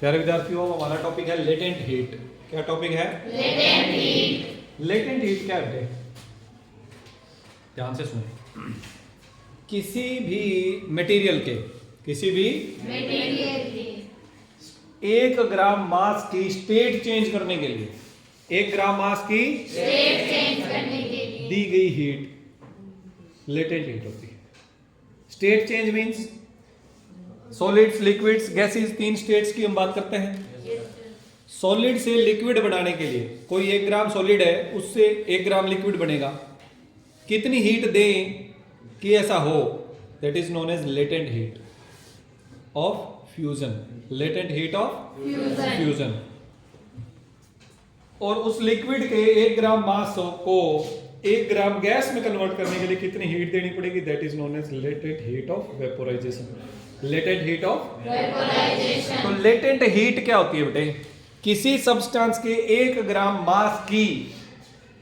प्यारे विद्यार्थियों, हमारा टॉपिक है लेटेंट हीट। क्या टॉपिक है? Latent heat. लेटेंट हीट क्या है? ध्यान से सुनो। किसी भी मटेरियल के 1 ग्राम मास की स्टेट चेंज करने के लिए 1 ग्राम मास की स्टेट चेंज करने के लिए दी गई हीट लेटेंट हीट होती है। State change means solids, liquids, gases, 3 states की हम बात करते हैं। सॉलिड से लिक्विड बनाने के लिए कोई 1 ग्राम सॉलिड है, उससे 1 ग्राम लिक्विड बनेगा। कितनी हीट दें कि ऐसा हो? That is known as latent heat of fusion. Latent heat of fusion. और उस लिक्विड के 1 ग्राम मास को 1 ग्राम गैस में कन्वर्ट करने के लिए कितनी हीट देनी पड़ेगी? That is known as latent heat of vaporization. Latent heat of vaporization. तो लेटेंट हीट क्या होती है बेटे? किसी सब्सटेंस के 1 ग्राम मास की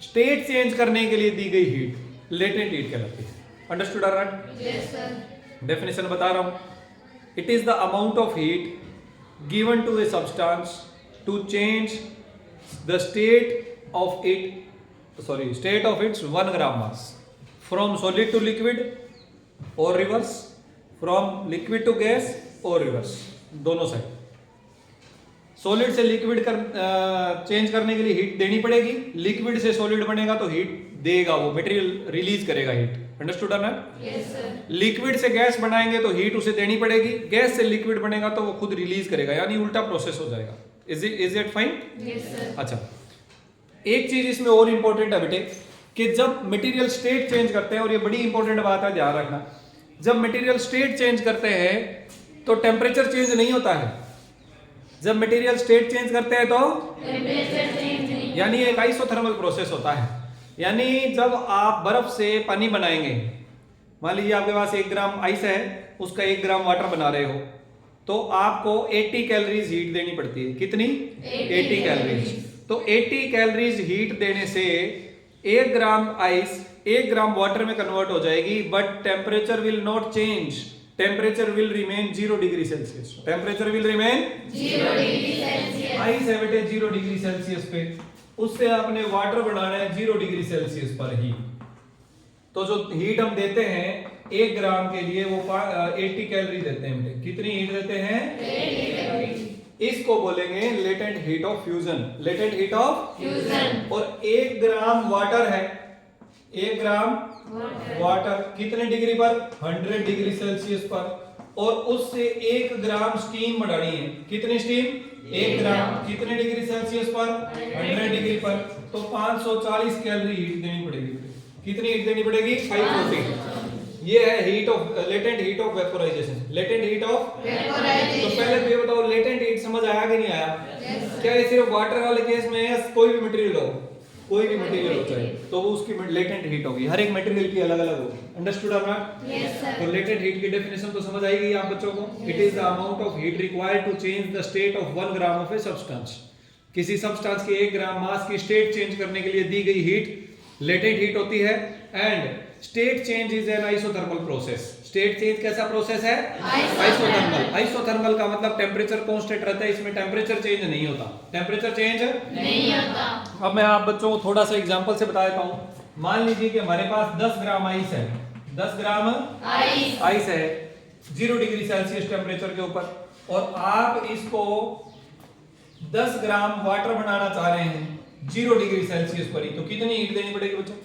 स्टेट चेंज करने के लिए दी गई हीट लेटेंट हीट कहलाती है। Understood or not? Yes sir. Definition बता रहा हूं। It is the amount of heat given to a substance to change the state of its 1 gram mass from solid to liquid और reverse, from liquid to gas और reverse, दोनों side. Solid से liquid change करने के लिए heat देनी पड़ेगी। Liquid से सॉलिड बनेगा तो हीट देगा, वो मटेरियल रिलीज करेगा हीट। अंडरस्टूड है ना? Yes sir. लिक्विड से गैस बनाएंगे तो हीट उसे देनी पड़ेगी। गैस से लिक्विड बनेगा तो वो खुद रिलीज करेगा, यानी उल्टा प्रोसेस हो जाएगा। Is it fine? Yes sir. अच्छा, एक चीज इसमें और इंपॉर्टेंट है बेटे कि जब मटेरियल स्टेट चेंज करते हैं, और ये बड़ी इंपॉर्टेंट बात है, ध्यान रखना, जब मटेरियल स्टेट चेंज करते हैं तो टेम्परेचर चेंज नहीं होता है। जब मटेरियल स्टेट चेंज करते हैं तो टेंपरेचर चेंज नहीं, यानी एक आइसोथर्मल प्रोसेस होता है। यानी जब आप बर्फ से पानी बनाएंगे, मान लीजिए आपके पास 1 ग्राम आइस है, उसका 1 ग्राम वाटर बना रहे हो, तो आपको 80 कैलोरीज हीट देनी पड़ती है। कितनी? 80 कैलोरीज। तो 80 कैलोरीज हीट देने से 1 ग्राम आइस 1 ग्राम वाटर में कन्वर्ट हो जाएगी, but temperature will not change. Temperature will remain 0 degree Celsius. Temperature will remain 0 degree Celsius. Ice है बेटे 0 डिग्री सेल्सियस पे, उससे आपने वाटर बनाना है 0 डिग्री सेल्सियस पर ही। तो जो हीट हम देते हैं 1 ग्राम के लिए वो 80 कैलोरी देते हैं बेटे। कितनी हीट देते हैं? 80 कैलोरी। इसको बोलेंगे latent heat of fusion. Latent heat of fusion. और 1 ग्राम वाटर है, 1 ग्राम वाटर कितने डिग्री पर? 100 डिग्री सेल्सियस पर। और उससे 1 ग्राम स्टीम बनानी है। कितनी स्टीम? 1 ग्राम। कितने डिग्री सेल्सियस पर? 100 डिग्री पर। तो 540 कैलोरी हीट देनी पड़ेगी। कितनी हीट देनी पड़ेगी? 540। ये है heat of latent heat of vaporization. Latent heat of vaporization. तो पहले तो ये बताओ, लेटेंट हीट समझ आया कि नहीं आया? क्या ये सिर्फ वाटर वाले केस में है? कोई भी मटेरियल हो, कोई भी मटेरियल होता है तो वो उसकी लेटेंट हीट होगी। हर एक मटेरियल की अलग अलग होगी। Understood or not? Yes sir. तो लेटेंट हीट की डेफिनेशन तो समझ आएगी आप बच्चों को। It is the amount of heat required to change the state of 1 gram of a substance. किसी सब्सटेंस के 1 ग्राम मास की स्टेट चेंज करने के लिए दी गई हीट लेटेंट हीट होती है। And state change is an isothermal process. State change कैसा प्रोसेस है? आइसोथर्मल। आइसोथर्मल का मतलब टेम्परेचर कांस्टेंट रहता है, इसमें टेम्परेचर चेंज नहीं होता। टेम्परेचर चेंज नहीं होता। अब मैं आप बच्चों को थोड़ा सा एग्जांपल से बता देता हूं। मान लीजिए कि हमारे पास 10 ग्राम आइस है, 10 ग्राम आइस है 0 डिग्री सेल्सियस टेम्परेचर के ऊपर, और आप इसको 10 ग्राम वाटर बनाना चाह रहे हैं 0 डिग्री सेल्सियस पर ही। तो कितनी हीट देनी पड़ेगी बच्चों?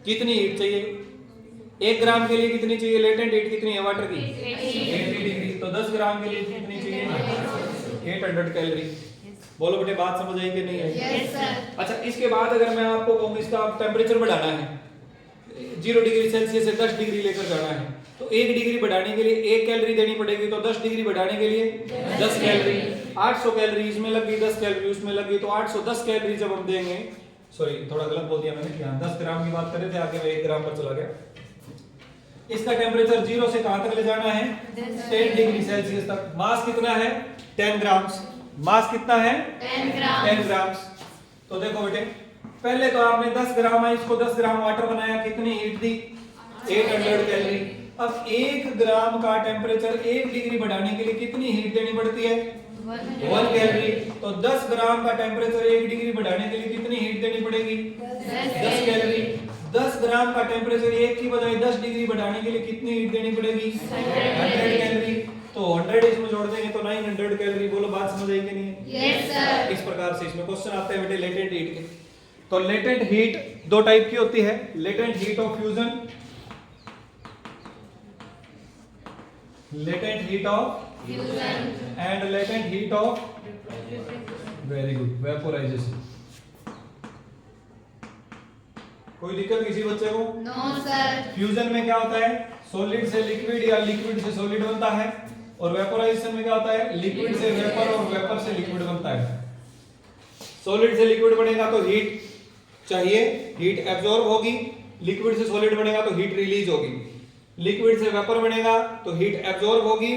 कितनी हीट चाहिए? 1 ग्राम के लिए कितनी चाहिए? लेटेंट हीट कितनी है वाटर की? 80 डिग्री। तो 10 ग्राम के लिए कितनी चाहिए? 800 कैलोरी। बोलो बेटे, बात समझ आई कि नहीं आई? Yes sir. अच्छा, इसके बाद अगर मैं आपको कहूँ इसका टेम्परेचर बढ़ाना है, 0 डिग्री सेल्सियस से 10 डिग्री लेकर जाना है, तो 1 डिग्री बढ़ाने के लिए 1 कैलोरी देनी पड़ेगी। तो 10 डिग्री बढ़ाने के लिए 10 कैलोरी। 800 कैलोरी इसमें लगी, 10 कैलोरी उसमें लगी, तो 810 कैलोरी जब हम देंगे, सॉरी थोड़ा गलत बोल दिया मैंने, यहाँ 10 ग्राम की बात कर रहे थे, आगे मैं 1 ग्राम पर चला गया। इसका टेम्परेचर 0 से कहां तक ले जाना है? 10 डिग्री सेल्सियस तक। मास कितना है? 10 ग्राम्स। मास कितना है? 10 ग्राम्स। तो देखो बेटे, पहले तो आपने 10 ग्राम है, इसको 10 ग्राम वाटर बनाया, कितनी हीट दी? 800 कैलोरी। अब 1 ग्राम का टेम्परेचर 1 डिग्री बढ़ाने के लिए कितनी हीट देनी पड़ती है? 1 कैलोरी। तो 10 ग्राम का टेम्परेचर 1 डिग्री बढ़ाने के लिए कितनी हीट देनी पड़ेगी? 10 कैलोरी। 10 ग्राम का टेम्परेचर 1 की बजाय 10 डिग्री बढ़ाने के लिए कितनी हीट देनी पड़ेगी? 100 कैलोरी। तो 100 इसमें जोड़ देंगे तो 900 कैलोरी। बोलो बात समझ आई कि नहीं है? Yes sir. इस प्रकार से इसमें क्वेश्चन आते हैं बेटे लेटेंट हीट के। तो लेटेंट हीट दो टाइप की होती है, latent heat of fusion, latent heat of fusion and latent heat of, very good, vaporisation. कोई दिक्कत किसी बच्चे को? No sir. फ्यूजन में क्या होता है? सॉलिड से लिक्विड या लिक्विड से सॉलिड बनता है। और वेपोराइजेशन में क्या होता है? लिक्विड से वेपर और वेपर से लिक्विड बनता है। सॉलिड से लिक्विड बनेगा तो हीट चाहिए, हीट एब्जॉर्ब होगी। लिक्विड से सॉलिड बनेगा तो हीट रिलीज होगी। लिक्विड से वेपर बनेगा तो हीट एब्जॉर्ब होगी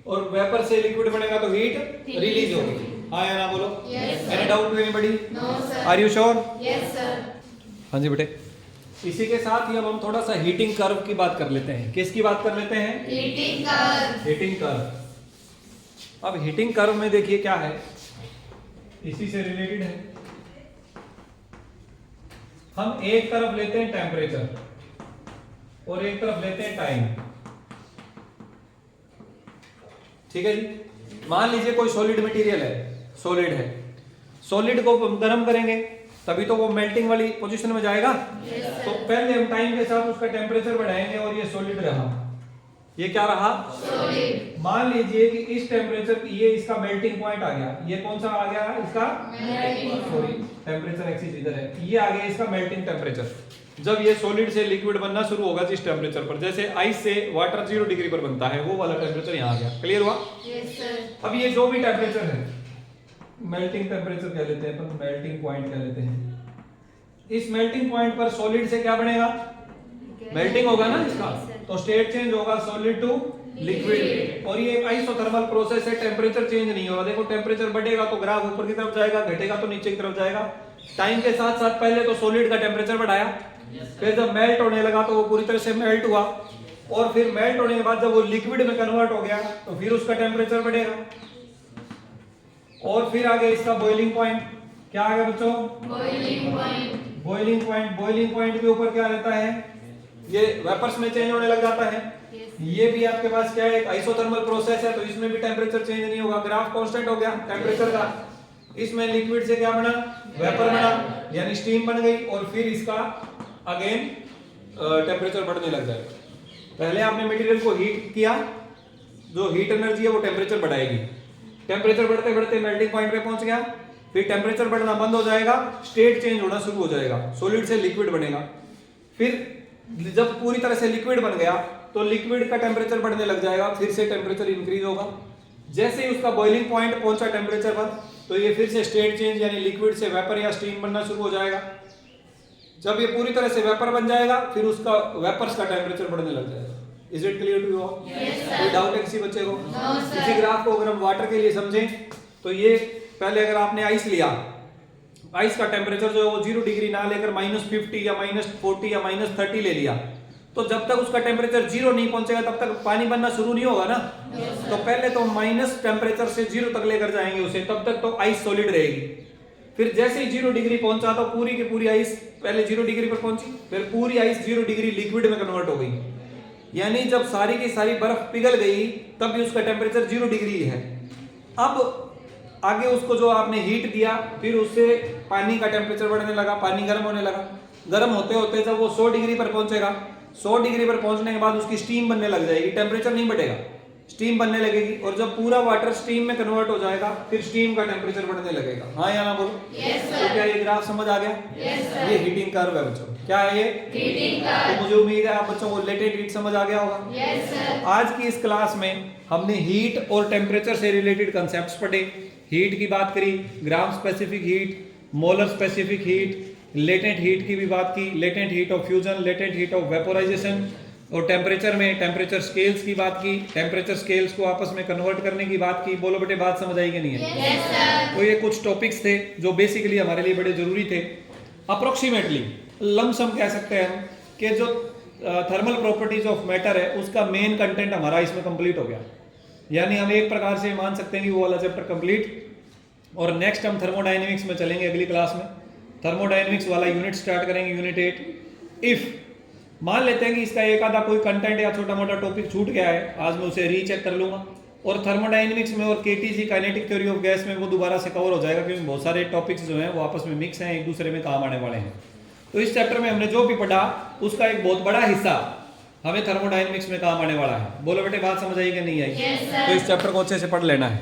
और वेपर से लिक्विड बनेगा तो हीट रिलीज होगी। हाँ या ना बोलो? Yes any doubt to anybody? No sir. Are you sure? Yes sir. हाँ जी बेटे। इसी के साथ ही अब हम थोड़ा सा हीटिंग कर्व की बात कर लेते हैं। किसकी बात कर लेते हैं? Heating curve. Heating curve. अब हीटिंग कर्व में देखिए क्या है, इसी से रिलेटेड है। हम एक तरफ लेते हैं टेम्परेचर और एक तरफ लेते हैं टाइम। ठीक है जी। मान लीजिए कोई सॉलिड मटेरियल है, सॉलिड है, सॉलिड को हम गर्म करेंगे तभी तो वो मेल्टिंग वाली पोजीशन में जाएगा। तो पहले हम टाइम के साथ उसका टेम्परेचर बढ़ाएंगे और ये सॉलिड रहा, ये क्या रहा? सॉलिड। मान लीजिए कि इस टेम्परेचर, ये इसका मेल्टिंग पॉइंट आ गया। ये कौन सा आ गया? इसका सॉरी टेम्परेचर एक्सिस इधर है, ये आ गया इसका मेल्टिंग टेम्परेचर। जब ये सॉलिड से लिक्विड बनना शुरू होगा जिस टेम्परेचर पर, जैसे आइस से वाटर 0 डिग्री पर बनता है, वो वाला टेम्परेचर यहाँ आ गया। क्लियर हुआ? Yes sir. अब ये जो भी टेम्परेचर है, मेल्टिंग टेम्परेचर कह लेते हैं अपन, मेल्टिंग पॉइंट कह लेते हैं। इस मेल्टिंग पॉइंट पर सॉलिड से क्या बनेगा? मेल्टिंग होगा ना इसका, तो स्टेट चेंज होगा सॉलिड टू लिक्विड। और ये एक आइसोथर्मल प्रोसेस है, टेम्परेचर चेंज नहीं होगा। देखो टेम्परेचर बढ़ेगा तो ग्राफ ऊपर की तरफ जाएगा, घटेगा तो नीचे की तरफ जाएगा। टाइम के साथ साथ पहले तो सॉलिड का टेम्परेचर बढ़ाया, फिर जब मेल्ट होने लगा तो वो पूरी तरह से मेल्ट हुआ, और फिर मेल्ट होने के बाद जब वो लिक्विड में कन्वर्ट हो गया तो फिर उसका टेम्परेचर बढ़ेगा। और फिर आगे इसका बॉइलिंग पॉइंट, क्या आ गया बच्चों? Boiling point. Boiling point, boiling point के ऊपर क्या रहता है? ये वेपर्स में चेंज होने लग जाता है। ये भी आपके पास क्या है? एक आइसोथर्मल प्रोसेस है, तो इसमें भी टेम्परेचर चेंज नहीं होगा, ग्राफ कांस्टेंट हो गया टेम्परेचर का। इसमें लिक्विड से क्या बना? वेपर बना, यानी स्टीम बन गई, और फिर इसका अगेन टेम्परेचर बढ़ने लग जाएगा। पहले आपने मटेरियल को हीट किया, जो हीट एनर्जी है वो टेम्परेचर बढ़ाएगी। टेम्परेचर बढ़ते बढ़ते मेल्टिंग पॉइंट पे पहुंच गया, फिर टेम्परेचर बढ़ना बंद हो जाएगा, स्टेट चेंज होना शुरू हो जाएगा, सॉलिड से लिक्विड बनेगा। फिर जब पूरी तरह से लिक्विड बन गया तो लिक्विड का टेम्परेचर बढ़ने लग जाएगा, फिर से टेम्परेचर इंक्रीज होगा। जैसे ही उसका बॉइलिंग पॉइंट पहुंचा टेम्परेचर पर, तो ये फिर से स्टेट चेंज यानी लिक्विड से वेपर या स्टीम बनना शुरू हो जाएगा। जब ये पूरी तरह से वेपर बन जाएगा, फिर उसका वेपर्स का टेम्परेचर बढ़ने लग जाएगा। Is it clear to you all? कोई डाउट है किसी बच्चे को? इसी ग्राफ को अगर हम वाटर के लिए समझें तो ये पहले अगर आपने आइस लिया, आइस का टेम्परेचर जो है वो 0 डिग्री ना लेकर -50 या -40 या -30 ले लिया, तो जब तक उसका टेम्परेचर 0 नहीं पहुंचेगा तब तक पानी बनना शुरू नहीं होगा ना। तो पहले तो माइनस टेम्परेचर से 0 तक लेकर जाएंगे उसे, तब तक तो आइस सॉलिड रहेगी। फिर जैसे ही 0 डिग्री पहुंचा तो पूरी की पूरी आइस पहले 0 डिग्री पर पहुंची, फिर पूरी आइस 0 डिग्री लिक्विड में कन्वर्ट हो गई। यानी जब सारी की सारी बर्फ पिघल गई तब भी उसका टेम्परेचर 0 डिग्री है। अब आगे उसको जो आपने हीट दिया, फिर उससे पानी का टेम्परेचर बढ़ने लगा, पानी गर्म होने लगा। गर्म होते होते जब वो 100 डिग्री पर पहुंचेगा, 100 डिग्री पर पहुंचने के बाद उसकी स्टीम बनने लग जाएगी, टेम्परेचर नहीं बढ़ेगा, स्टीम बनने लगेगी। और जब पूरा वाटर स्टीम में कन्वर्ट हो जाएगा, फिर स्टीम का टेम्परेचर बढ़ने लगेगा। हाँ या ना बोलो? यस तो क्या ये ग्राफ समझ आ गया? Yes sir. ये हीटिंग कर्व है बच्चों। क्या है ये? हीटिंग तो कर्व। मुझे उम्मीद है आप बच्चों को लेटेंट हीट समझ आ गया होगा। Yes sir. आज की इस क्लास में हमने हीट और टेम्परेचर से रिलेटेड कंसेप्ट्स पढ़े। हीट की बात करी, gram specific heat, molar specific heat, latent heat की भी बात की, latent heat of fusion, latent heat of vaporisation, और टेम्परेचर में टेम्परेचर स्केल्स की बात की, टेम्परेचर स्केल्स को आपस में कन्वर्ट करने की बात की। बोलो बेटे बात समझ आई कि नहीं है? Yes sir. तो ये कुछ टॉपिक्स थे जो बेसिकली हमारे लिए बड़े जरूरी थे। अप्रोक्सीमेटली लमसम कह सकते हैं हम कि जो थर्मल प्रॉपर्टीज ऑफ मैटर है उसका मेन कंटेंट हमारा इसमें कंप्लीट हो गया। यानी हम एक प्रकार से मान सकते हैं कि वो वाला चैप्टर कंप्लीट। और नेक्स्ट हम थर्मोडायनेमिक्स में चलेंगे अगली क्लास में। थर्मोडायनेमिक्स वाला यूनिट स्टार्ट करेंगे, यूनिट 8। इफ मान लेते हैं कि इसका एक आधा कोई कंटेंट या छोटा मोटा टॉपिक छूट गया है, आज मैं उसे रीचेक कर लूंगा और थर्मोडायनेमिक्स में और KTG kinetic theory of gas में वो दोबारा से कवर हो जाएगा, क्योंकि बहुत सारे टॉपिक्स जो हैं वो आपस में मिक्स हैं, एक दूसरे में काम आने वाले हैं। तो इस चैप्टर में हमने जो भी पढ़ा उसका एक बहुत बड़ा हिस्सा हमें थर्मोडायनेमिक्स में काम आने वाला है। बोलो बेटे, बात समझ आई कि नहीं आई? Yes, sir. तो इस चैप्टर को अच्छे से पढ़ लेना है।